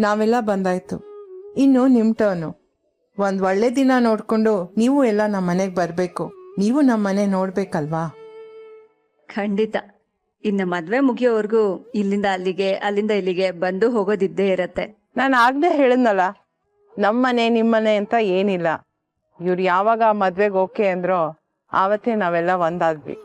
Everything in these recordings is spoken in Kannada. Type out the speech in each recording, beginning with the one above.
ನಾವೆಲ್ಲ ಬಂದಾಯ್ತು. ಇನ್ನು ನಿಮ್ಮ ಟರ್ನು. ಒಂದು ಒಳ್ಳೆ ದಿನ ನೋಡಿಕೊಂಡು ನೀವು ಎಲ್ಲ ನಮ್ಮ ಮನೆಗೆ ಬರಬೇಕು. ನೀವು ನಮ್ಮ ಮನೆ ನೋಡ್ಬೇಕಲ್ವಾ? ಖಂಡಿತ. ಇನ್ನು ಮದ್ವೆ ಮುಗಿಯೋವರೆಗೂ ಇಲ್ಲಿಂದ ಅಲ್ಲಿಗೆ ಅಲ್ಲಿಂದ ಇಲ್ಲಿಗೆ ಬಂದು ಹೋಗೋದಿದ್ದೇ ಇರತ್ತೆ. ನಾನು ಆಗಲೇ ಹೇಳಿದ್ನಲ್ಲ, ನಮ್ಮ ಮನೆ ನಿಮ್ಮ ಮನೆ ಅಂತ ಏನಿಲ್ಲ. ಇವ್ರು ಯಾವಾಗ ಮದ್ವೆಗೆ ಓಕೆ ಅಂದ್ರೋ ಆವತ್ತೇ ನಾವೆಲ್ಲ ಒಂದಾದ್ವಿ.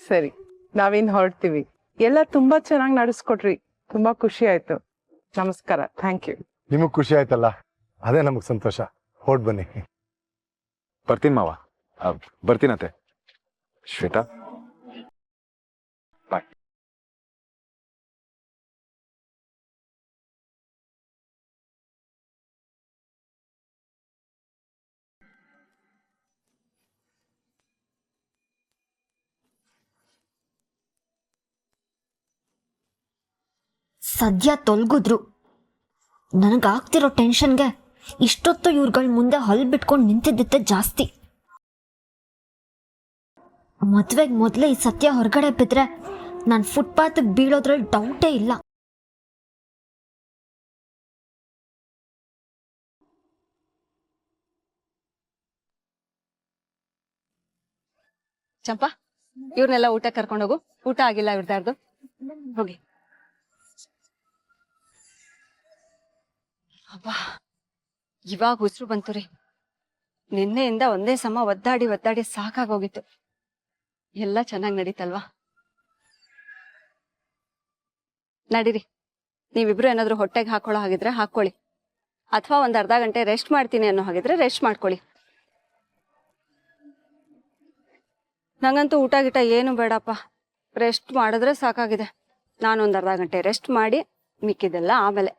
ಸರಿ, ನಾವಿನ್ ಹೊರಡ್ತೀವಿ. ಎಲ್ಲ ತುಂಬಾ ಚೆನ್ನಾಗಿ ನಡೆಸ್ಕೊಟ್ರಿ. ತುಂಬಾ ಖುಷಿ ಆಯ್ತು. ನಮಸ್ಕಾರ. Thank you. ನಿಮಗ್ ಖುಷಿ ಆಯ್ತಲ್ಲ, ಅದೇ ನಮಗ್ ಸಂತೋಷ. ಹೊರಡ್ ಬನ್ನಿ. ಬರ್ತೀನಿ ಮಾವ. ಬರ್ತೀನತ್ತೆ. ಶ್ವೇತಾ, ಬಾಯ್. ಸದ್ಯ ತೊಲ್ಗುದ್ರು. ನನಗಾಗ್ತಿರೋ ಟೆನ್ಷನ್ಗೆ ಇಷ್ಟೊತ್ತು ಇವ್ರುಗಳ ಮುಂದೆ ಹಲ್ ಬಿಟ್ಕೊಂಡು ನಿಂತಿದ್ದಿತ್ತೆ ಜಾಸ್ತಿ. ಮದ್ವೆಗೆ ಮೊದಲೇ ಈ ಸತ್ಯ ಹೊರಗಡೆ ಬಿದ್ರೆ ನಾನು ಫುಟ್ಪಾತ್ಗೆ ಬೀಳೋದ್ರಲ್ಲಿ ಡೌಟೇ ಇಲ್ಲ. ಚಂಪಾ, ಇವ್ರನ್ನೆಲ್ಲ ಊಟ ಕರ್ಕೊಂಡೋಗು. ಊಟ ಆಗಿಲ್ಲ ಇವ್ರದಾರ್ದು. ಹೋಗಿ. ಅಬ್ಬಾ, ಇವಾಗ ಉಸಿರು ಬಂತು ರೀ. ನಿನ್ನೆಯಿಂದ ಒಂದೇ ಸಮ ಒದ್ದಾಡಿ ಒದ್ದಾಡಿ ಸಾಕಾಗೋಗಿತ್ತು. ಎಲ್ಲ ಚೆನ್ನಾಗಿ ನಡೀತಲ್ವಾ? ನಡೀರಿ. ನೀವಿಬ್ರು ಏನಾದ್ರು ಹೊಟ್ಟೆಗೆ ಹಾಕೊಳ್ಳೋ ಹಾಗಿದ್ರೆ ಹಾಕೊಳ್ಳಿ, ಅಥವಾ ಒಂದ್ ಅರ್ಧ ಗಂಟೆ ರೆಸ್ಟ್ ಮಾಡ್ತೀನಿ ಅನ್ನೋ ಹಾಗಿದ್ರೆ ರೆಸ್ಟ್ ಮಾಡ್ಕೊಳ್ಳಿ. ನಂಗಂತೂ ಊಟ ಗಿಟ ಏನು ಬೇಡಪ್ಪ, ರೆಸ್ಟ್ ಮಾಡಿದ್ರೆ ಸಾಕಾಗಿದೆ. ನಾನೊಂದು ಅರ್ಧ ಗಂಟೆ ರೆಸ್ಟ್ ಮಾಡಿ ಮಿಕ್ಕಿದೆಲ್ಲ ಆಮೇಲೆ.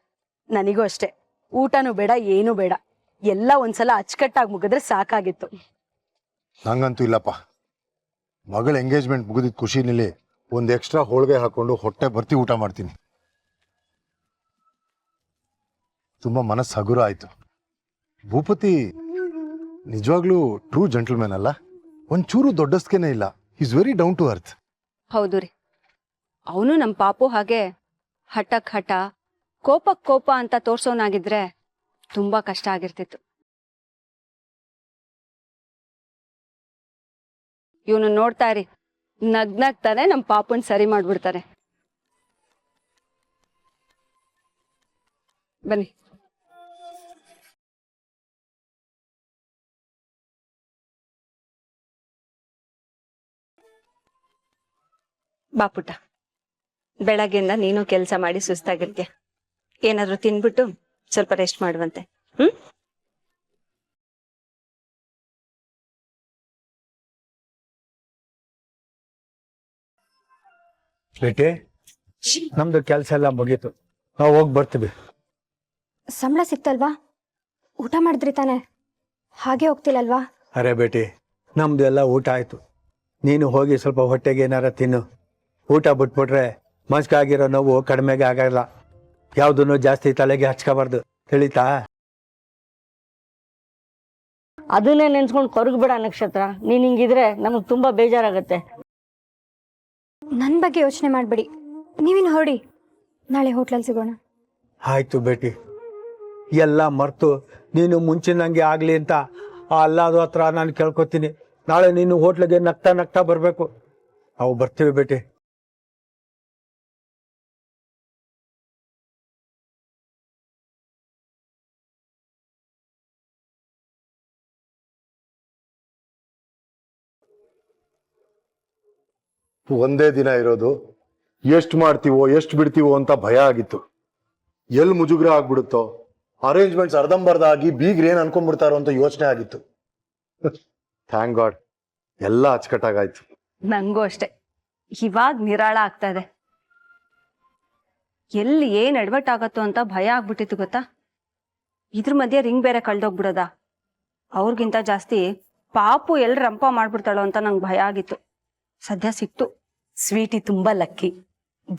ನನಗೂ ಅಷ್ಟೇ, ಊಟನೂ ಬೇಡ ಏನೂ ಬೇಡ, ಎಲ್ಲ ಒಂದ್ಸಲ ಅಚ್ಚುಕಟ್ಟಾಗಿ ಮುಗಿದ್ರೆ ಸಾಕಾಗಿತ್ತು. ನಂಗಂತೂ ಇಲ್ಲಪ್ಪ. ಮಗಳ ಎಂಗೇಜ್ಮೆಂಟ್ ಮುಗಿದಿದ್ದ ಖುಷಿನಲ್ಲಿ ಒಂದ್ ಎಕ್ಸ್ಟ್ರಾ ಹೋಳಿಗೆ ಹಾಕೊಂಡು ಹೊಟ್ಟೆ ಬರ್ತಿ ಊಟ ಮಾಡ್ತೀನಿ. ತುಂಬಾ ಮನಸ್ಸು ಹಗುರ ಆಯ್ತು. ಭೂಪತಿ ನಿಜವಾಗ್ಲೂ ಟ್ರೂ ಜೆಂಟಲ್ಮ್ಯಾನ್ ಅಲ್ಲ, ಒಂಚೂರು ದೊಡ್ಡಸ್ಕೇನೆ ಇಲ್ಲ. Is very down to earth. ಹೌದು ರೀ, ಅವನು ನಮ್ಮ ಪಾಪು ಹಾಗೆ ಹಠಕ್ ಹಠ, ಕೋಪಕ್ ಕೋಪ ಅಂತ ತೋರ್ಸೋನಾಗಿದ್ರೆ ತುಂಬಾ ಕಷ್ಟ ಆಗಿರ್ತಿತ್ತು. ಇವನು ನೋಡ್ತಾ ಇರಿ, ನಗ್ನಗ್ತಾನೆ ನಮ್ಮ ಪಾಪನ್ ಸರಿ ಮಾಡ್ಬಿಡ್ತಾರೆ. ಬನ್ನಿ. ಬಾಪುಟ, ಬೆಳಗ್ಗೆಯಿಂದ ನೀನು ಕೆಲಸ ಮಾಡಿ ಸುಸ್ತಾಗಿರ್ತೀಯ. ಏನಾದ್ರೂ ತಿನ್ಬಿಟ್ಟು ಸ್ವಲ್ಪ ರೆಸ್ಟ್ ಮಾಡುವಂತೆ. ಬೇಟೆ, ನಮ್ದು ಕೆಲಸ ಎಲ್ಲ ಮುಗೀತು, ನಾವು ಹೋಗಿ ಬರ್ತೀವಿ. ಸಂಬಳ ಸಿಕ್ತಲ್ವಾ? ಊಟ ಮಾಡಿದ್ರಿ ತಾನೆ? ಹಾಗೆ ಹೋಗ್ತಿಲ್ಲಲ್ವಾ? ಅರೆ ಬೇಟಿ, ನಮ್ದು ಎಲ್ಲ ಊಟ ಆಯ್ತು. ನೀನು ಹೋಗಿ ಸ್ವಲ್ಪ ಹೊಟ್ಟೆಗೆ ಏನಾರ ತಿನ್ನು. ಊಟ ಬಿಟ್ಬಿಟ್ರೆ ಮನ್ಸ್ಗಾಗಿರೋ ನೋವು ಕಡಿಮೆಗೆ ಆಗಲ್ಲ. ಯಾವುದನ್ನು ಜಾಸ್ತಿ ತಲೆಗೆ ಹಚ್ಕೋಬಾರ್ದು, ತಿಳಿತಾ? ಅದನ್ನೇ ನೆನ್ಸ್ಕೊಂಡು ಕೊರಗಬೇಡ ನಕ್ಷತ್ರ. ನೀನ್ ಹಿಂಗಿದ್ರೆ ನಮಗ್ ತುಂಬಾ ಬೇಜಾರಾಗತ್ತೆ. ನನ್ನ ಬಗ್ಗೆ ಯೋಚನೆ ಮಾಡಬೇಡಿ, ನೀವಿನ್ ಹೊರಡಿ. ನಾಳೆ ಹೋಟ್ಲಲ್ಲಿ ಸಿಗೋಣ. ಆಯ್ತು ಬೇಟಿ, ಎಲ್ಲ ಮರ್ತು ನೀನು ಮುಂಚಿನಂಗೆ ಆಗಲಿ ಅಂತ ಆ ಅಲ್ಲಾದ ಹತ್ರ ನಾನು ಕೇಳ್ಕೊತೀನಿ. ನಾಳೆ ನೀನು ಹೋಟ್ಲಿಗೆ ನಗ್ತಾ ನಗ್ತಾ ಬರಬೇಕು. ನಾವು ಬರ್ತೀವಿ ಬೇಟಿ. ಒಂದೇ ದಿನ ಇರೋದು, ಎಷ್ಟು ಮಾಡ್ತೀವೋ ಎಷ್ಟು ಬಿಡ್ತೀವೋ ಅಂತ ಭಯ ಆಗಿತ್ತು. ಎಲ್ಲಿ ಮುಜುಗ್ರ ಆಗ್ಬಿಡುತ್ತೋ, ಅರೇಂಜ್ಮೆಂಟ್ಸ್ ಅರ್ಧಂಬರ್ಧ ಆಗಿ ಬೀಗ್ರ ಏನ್ ಅನ್ಕೊಂಡ್ಬಿಡ್ತಾರೋ ಅಂತ ಯೋಚನೆ ಆಗಿತ್ತು. ಥ್ಯಾಂಕ್ ಗಾಡ್ ಎಲ್ಲ ಅಚ್ಚುಕಟ್ಟಾಗಾಯ್ತು. ನಂಗೂ ಅಷ್ಟೆ, ಇವಾಗ ನಿರಾಳ ಆಗ್ತಾ ಇದೆ. ಎಲ್ಲಿ ಏನ್ ಎಡವಟ್ ಆಗತ್ತೋ ಅಂತ ಭಯ ಆಗ್ಬಿಟ್ಟಿತ್ತು ಗೊತ್ತಾ. ಇದ್ರ ಮಧ್ಯೆ ರಿಂಗ್ ಬೇರೆ ಕಳ್ದೋಗ್ಬಿಡೋದ. ಅವ್ರಿಗಿಂತ ಜಾಸ್ತಿ ಪಾಪು ಎಲ್ಲಿ ರಂಪ ಮಾಡ್ಬಿಡ್ತಾಳೋ ಅಂತ ನಂಗೆ ಭಯ ಆಗಿತ್ತು. ಸದ್ಯ ಸಿಕ್ತು. ಸ್ವೀಟಿ ತುಂಬಾ ಲಕ್ಕಿ.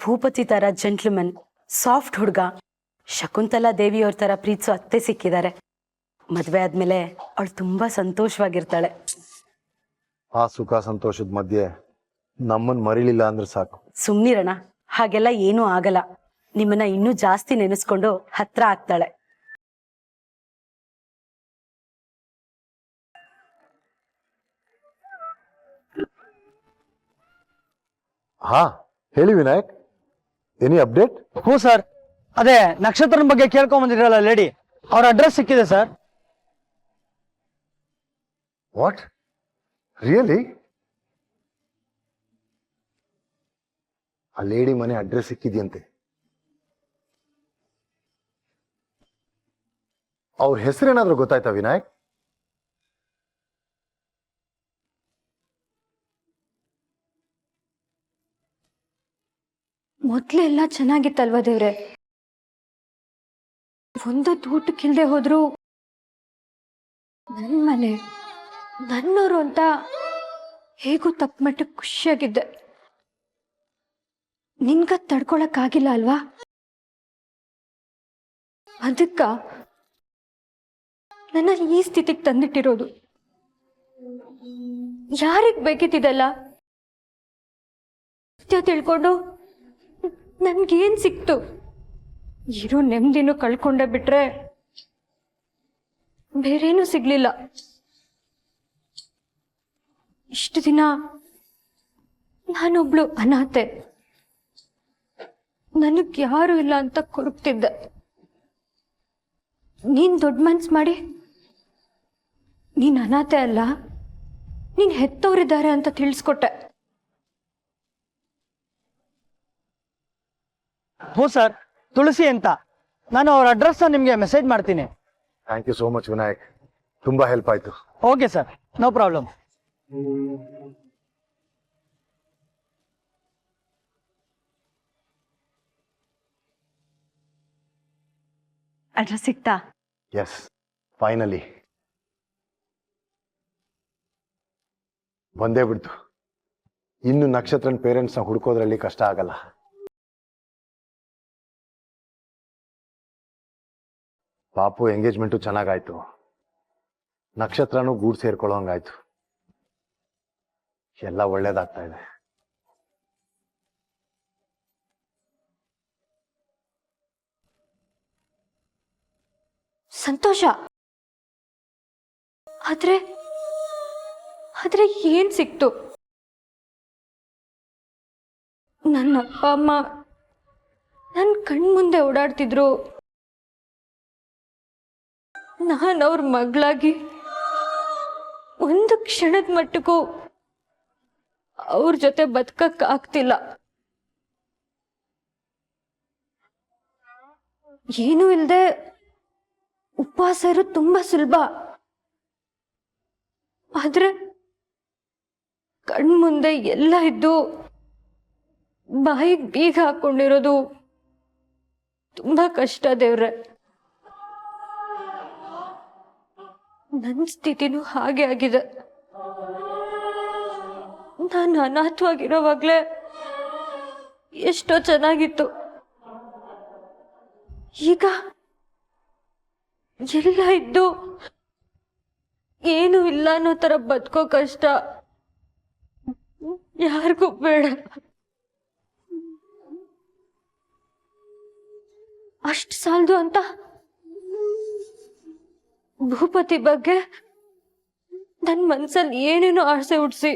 ಭೂಪತಿ ತರ ಜೆಂಟ್ಲ್ಮನ್, ಸಾಫ್ಟ್ ಹುಡುಗ, ಶಕುಂತಲಾ ದೇವಿಯವ್ರ ತರ ಪ್ರೀತಿಸೋ ಅತ್ತೆ ಸಿಕ್ಕಿದ್ದಾರೆ. ಮದ್ವೆ ಆದ್ಮೇಲೆ ಅವಳು ತುಂಬಾ ಸಂತೋಷವಾಗಿರ್ತಾಳೆ. ಆ ಸುಖ ಸಂತೋಷದ ಮಧ್ಯೆ ನಮ್ಮನ್ ಮರಿಲಿಲ್ಲ ಅಂದ್ರೆ ಸಾಕು. ಸುಮ್ನಿರಣ, ಹಾಗೆಲ್ಲ ಏನೂ ಆಗಲ್ಲ. ನಿಮ್ಮನ್ನ ಇನ್ನೂ ಜಾಸ್ತಿ ನೆನೆಸ್ಕೊಂಡು ಹತ್ರ ಆಗ್ತಾಳೆ. ಹಾ ಹೇಳಿ ವಿನಾಯಕ್, ಎನಿ ಅಪ್ಡೇಟ್? ಹ್ಞೂ ಸರ್, ಅದೇ ನಕ್ಷತ್ರನ ಬಗ್ಗೆ ಕೇಳ್ಕೊಂಡ್ ಬಂದಿದ್ರಲ್ಲ ಲೇಡಿ, ಅವ್ರ ಅಡ್ರೆಸ್ ಸಿಕ್ಕಿದೆ ಸರ್. What, really? ಆ ಲೇಡಿ ಮನೆ ಅಡ್ರೆಸ್ ಸಿಕ್ಕಿದ್ಯಂತೆ. ಅವ್ರ ಹೆಸರೇನಾದ್ರೂ ಗೊತ್ತಾಯ್ತಾ ವಿನಾಯಕ್? ಮೊದ್ಲೆಲ್ಲ ಚೆನ್ನಾಗಿತ್ತಲ್ವಾ ದೇವ್ರೆ? ಒಂದೊಂದು ಊಟಕ್ಕಿಲ್ದೆ ಹೋದ್ರು ನನ್ನ ಮನೆ ನನ್ನೋರು ಅಂತ ಹೇಗೂ ತಕ್ಕ ಮಟ್ಟಕ್ಕೆ ಖುಷಿಯಾಗಿದ್ದೆ. ನಿನ್ಗ ತಡ್ಕೊಳಕ್ಕಾಗಿಲ್ಲ ಅಲ್ವಾ? ಅದಕ್ಕ ನನ್ನ ಈ ಸ್ಥಿತಿಗೆ ತಂದಿಟ್ಟಿರೋದು. ಯಾರಿಗ್ ಬೇಕಿತ್ತಿದೆಲ್ಲ? ಸತ್ಯ ತಿಳ್ಕೊಂಡು ನನ್ಗೇನ್ ಸಿಕ್ತು? ಇರೋ ನೆಮ್ಮದಿನೂ ಕಳ್ಕೊಂಡೆ ಬಿಟ್ರೆ ಬೇರೇನೂ ಸಿಗ್ಲಿಲ್ಲ. ಇಷ್ಟು ದಿನ ನಾನೊಬ್ಳು ಅನಾಥೆ, ನನಗ್ ಯಾರು ಇಲ್ಲ ಅಂತ ಕೊರಗ್ತಿದ್ದೆ. ನೀನ್ ದೊಡ್ಡ ಮನ್ಸ್ ಮಾಡಿ ನೀನ್ ಅನಾಥೆ ಅಲ್ಲ, ನೀನ್ ಹೆತ್ತವರಿದ್ದಾರೆ ಅಂತ ತಿಳಿಸ್ಕೊಟ್ಟೆ. ಹ್ಞೂ ಸರ್, ತುಳಸಿ ಅಂತ. ನಾನು ಅವ್ರ ಅಡ್ರೆಸ್ನ ನಿಮಗೆ ಮೆಸೇಜ್ ಮಾಡ್ತೀನಿ. Thank you so much Vinayak, ತುಂಬಾ ಹೆಲ್ಪ್ ಆಯ್ತು. Okay sir, no problem. Address ಸಿಕ್ತಾ? ಎಸ್, ಫೈನಲಿ ಬಂದೇ ಬಿಡ್ತು. ಇನ್ನು ನಕ್ಷತ್ರನ್ ಪೇರೆಂಟ್ಸ್ನ ಹುಡ್ಕೋದ್ರಲ್ಲಿ ಕಷ್ಟ ಆಗಲ್ಲ. ಪಾಪು ಎಂಗೇಜ್ಮೆಂಟು ಚೆನ್ನಾಗಾಯ್ತು, ನಕ್ಷತ್ರನೂ ಗೂಡ್ ಸೇರ್ಕೊಳ್ಳೋ ಹಂಗಾಯ್ತು. ಎಲ್ಲ ಒಳ್ಳೇದಾಗ್ತಾ ಇದೆ. ಸಂತೋಷ. ಆದ್ರೆ ಆದ್ರೆ ಏನ್ ಸಿಕ್ತು? ನನ್ನ ಅಪ್ಪ ಅಮ್ಮ ನನ್ನ ಕಣ್ಮುಂದೆ ಓಡಾಡ್ತಿದ್ರು. ನಾನು ಅವ್ರ ಮಗಳಾಗಿ ಒಂದು ಕ್ಷಣದ ಮಟ್ಟಕ್ಕೂ ಅವ್ರ ಜೊತೆ ಬದುಕಕ್ ಆಗ್ತಿಲ್ಲ. ಏನೂ ಇಲ್ದೆ ಉಪವಾಸ ಇರೋದು ತುಂಬಾ ಸುಲಭ, ಆದ್ರೆ ಕಣ್ಮುಂದೆ ಎಲ್ಲ ಇದ್ದು ಬಾಯಿಗೆ ಬೀಗ ಹಾಕೊಂಡಿರೋದು ತುಂಬಾ ಕಷ್ಟ ದೇವ್ರೆ. ನನ್ನ ಸ್ಥಿತಿನೂ ಹಾಗೆ ಆಗಿದೆ. ನಾನು ಅನಾಥವಾಗಿರೋವಾಗ್ಲೇ ಎಷ್ಟೋ ಚೆನ್ನಾಗಿತ್ತು. ಈಗ ಎಲ್ಲ ಇದ್ದು ಏನು ಇಲ್ಲ ಅನ್ನೋ ತರ ಬದುಕೋ ಕಷ್ಟ ಯಾರಿಗೂ ಬೇಡ. ಅಷ್ಟು ಸಾಲದು ಅಂತ ಭೂಪತಿ ಬಗ್ಗೆ ನನ್ನ ಮನ್ಸಲ್ಲಿ ಏನೇನೋ ಆಸೆ ಹುಡ್ಸಿ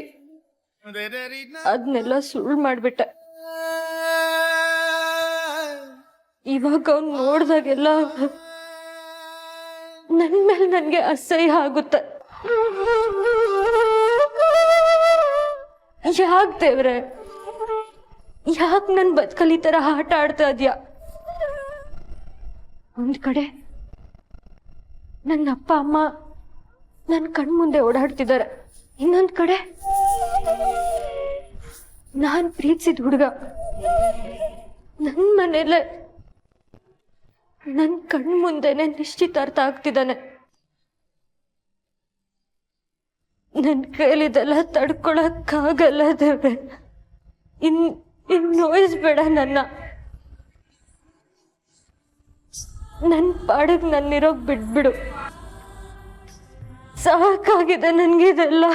ಅದನ್ನೆಲ್ಲ ಸುಳ್ಳು ಮಾಡ್ಬಿಟ್ಟೆ. ಇವಾಗ ಅವ್ನು ನೋಡ್ದಾಗೆಲ್ಲ ನನ್ ಮೇಲೆ ನನ್ಗೆ ಅಸಹ್ಯ ಆಗುತ್ತೆ. ಯಾಕ್ ದೇವ್ರೆ, ಯಾಕ್ ನನ್ ಬದುಕಲ್ಲಿ ತರ ಆಟ ಆಡ್ತಾ ಇದ್ಯಾ? ಒಂದ್ ಕಡೆ ನನ್ನ ಅಪ್ಪ ಅಮ್ಮ ನನ್ನ ಕಣ್ಮುಂದೆ ಓಡಾಡ್ತಿದ್ದಾರೆ, ಇನ್ನೊಂದ್ ಕಡೆ ನಾನ್ ಪ್ರೀತಿಸಿದ ಹುಡುಗ ನನ್ ಮನೇಲೆ ನನ್ ಕಣ್ಮುಂದೆನೆ ನಿಶ್ಚಿತಾರ್ಥ ಆಗ್ತಿದ್ದಾನೆ. ನನ್ ಕೈಲಿದೆಲ್ಲ ತಡ್ಕೊಳಕ್ಕಾಗಲ್ಲ ದೇವ್ರೆ. ಇನ್ ನೋಯಿಸ್ಬೇಡ ನನ್ನ. ನನ್ ಪಾಡಿಗೆ ನನ್ನಿರೋಗ್ ಬಿಟ್ಬಿಡು. ಸಾಕಾಗಿದೆ ನನ್ಗಿದೆಲ್ಲ.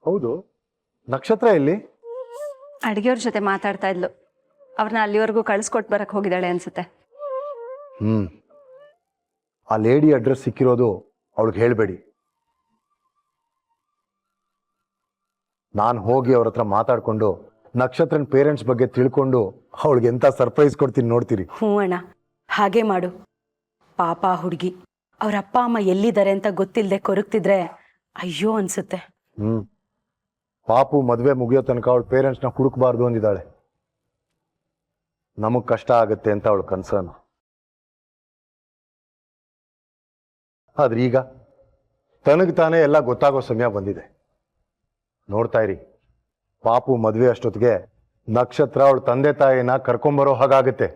ಹೌದು, ನಕ್ಷತ್ರ ಎಲ್ಲಿ? ಅಡುಗೆಯವ್ರ ಜೊತೆ ಮಾತಾಡ್ತಾ ಇದ್ಲು. ಅವ್ರನ್ನ ಅಲ್ಲಿವರೆಗೂ ಕಳಿಸ್ಕೊಟ್ಟು ಬರಕ್ ಹೋಗಿದ್ದಾಳೆ ಅನ್ಸುತ್ತೆ. ಆ ಲೇಡಿ ಅಡ್ರೆಸ್ ಸಿಕ್ಕಿರೋದು ಅವಳಿಗೆ ಹೇಳ್ಬೇಡಿ. ನಾನು ಹೋಗಿ ಅವ್ರ ಹತ್ರ ಮಾತಾಡ್ಕೊಂಡು ನಕ್ಷತ್ರನ್ ಪೇರೆಂಟ್ಸ್ ಬಗ್ಗೆ ತಿಳ್ಕೊಂಡು ಅವಳಿಗೆ ಎಂತ ಸರ್ಪ್ರೈಸ್ ಕೊಡ್ತೀನಿ ನೋಡ್ತೀರಿ. ಹ್ಞೂ ಅಣ್ಣ, ಹಾಗೆ ಮಾಡು. ಪಾಪ ಹುಡುಗಿ ಅವ್ರ ಅಪ್ಪ ಅಮ್ಮ ಎಲ್ಲಿದ್ದಾರೆ ಅಂತ ಗೊತ್ತಿಲ್ಲದೆ ಕೊರಗ್ತಿದ್ರೆ ಅಯ್ಯೋ ಅನ್ಸುತ್ತೆ. ಪಾಪು ಮದುವೆ ಮುಗಿಯೋ ತನಕ ಅವಳ ಪೇರೆಂಟ್ಸ್ನ ಹುಡುಕ್ಬಾರ್ದು ಅಂದಿದ್ದಾಳೆ. ನಮಗ್ ಕಷ್ಟ ಆಗತ್ತೆ ಅಂತ ಅವಳ ಕನ್ಸರ್ನ್. ಆದ್ರೆ ಈಗ ತನಗ್ ತಾನೇ ಎಲ್ಲ ಗೊತ್ತಾಗೋ ಸಮಯ ಬಂದಿದೆ. ನೋಡ್ತಾ ಇರಿ, ಪಾಪು ಮದುವೆ ಅಷ್ಟೊತ್ತಿಗೆ ನಕ್ಷತ್ರ ಅವಳ ತಂದೆ ತಾಯಿನ ಕರ್ಕೊಂಬರೋ ಹಾಗಾಗತ್ತೆ.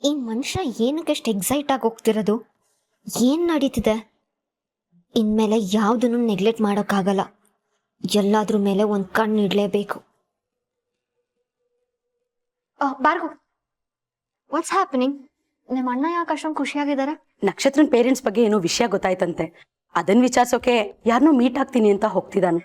ಈ ಮನುಷ್ಯ ಏನಕ್ಕೆಷ್ಟು ಎಕ್ಸೈಟ್ ಆಗಿ ಹೋಗ್ತಿರೋದು? ಏನ್ ನಡೀತಿದೆ? ಇನ್ಮೇಲೆ ಯಾವುದನ್ನು ನೆಗ್ಲೆಕ್ಟ್ ಮಾಡೋಕ್ಕಾಗಲ್ಲ. ಎಲ್ಲಾದ್ರ ಮೇಲೆ ಒಂದು ಕಣ್ಣು ಇಡಲೇಬೇಕು. ಬಾರ್ಗು, ವಾಟ್ಸ್ ಹ್ಯಾಪನಿಂಗ್? ನಿಮ್ಮ ಅಣ್ಣ ಯಾಕೆ ಅಷ್ಟೊಂದು ಖುಷಿಯಾಗಿದ್ದಾರೆ? ನಕ್ಷತ್ರನ್ ಪೇರೆಂಟ್ಸ್ ಬಗ್ಗೆ ಏನೋ ವಿಷಯ ಗೊತ್ತಾಯ್ತಂತೆ. ಅದನ್ನ ವಿಚಾರಿಸೋಕೆ ಯಾರನ್ನೋ ಮೀಟ್ ಆಗ್ತೀನಿ ಅಂತ ಹೋಗ್ತಿದ್ದಾನೆ.